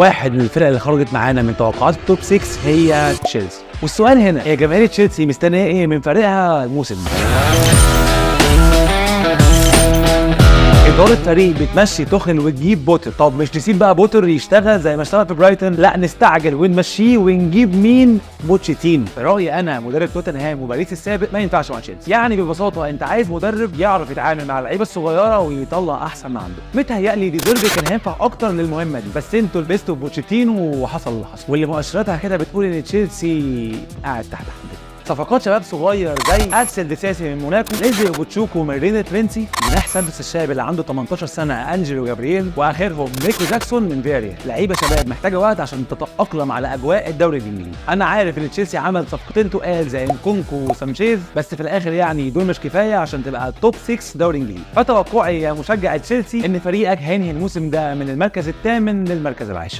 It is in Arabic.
واحد من الفرق اللي خرجت معانا من توقعات التوب 6 هي تشيلسي. والسؤال هنا، هي جماهير تشيلسي مستنيه ايه من فريقها الموسم ده؟ إدارة الفريق بتمشي توخيل وتجيب بوتر. طب مش نسيب بقى بوتر يشتغل زي ما اشتغل في برايتون، لا نستعجل ونمشيه ونجيب مين؟ بوتشيتينو. في رأيي أنا مدرب توتنهام وباريس السابق ما ينفعش مع تشيلسي. يعني ببساطة أنت عايز مدرب يعرف يتعامل مع اللعيبة الصغيرة ويطلع أحسن ما عنده. متهيألي ديزيربي كان هينفع أكتر للمهمة دي، بس أنتوا لبستوا بوتشيتينو وحصل اللي حصل، واللي مؤشراتها كده بتقول إن تشيلسي قاعد تحت حدود. صفقات شباب صغير زي اكسل ديساسي من موناكو، نزل بوتشوكو من رينت فرنسي، جناح سانتوس الشاب اللي عنده 18 سنه انجلو جابرييل، واخرهم نيكو جاكسون من فياريال. لعيبه شباب محتاجه وقت عشان تتاقلم على اجواء الدوري الانجليزي. انا عارف ان تشيلسي عمل صفقتين تقال زي نكونكو وسانشيز، بس في الاخر يعني دول مش كفايه عشان تبقى توب 6 دوري انجليزي. فتوقعي يا مشجع تشيلسي ان فريقك هينهي الموسم ده من المركز الثامن للمركز العاشر.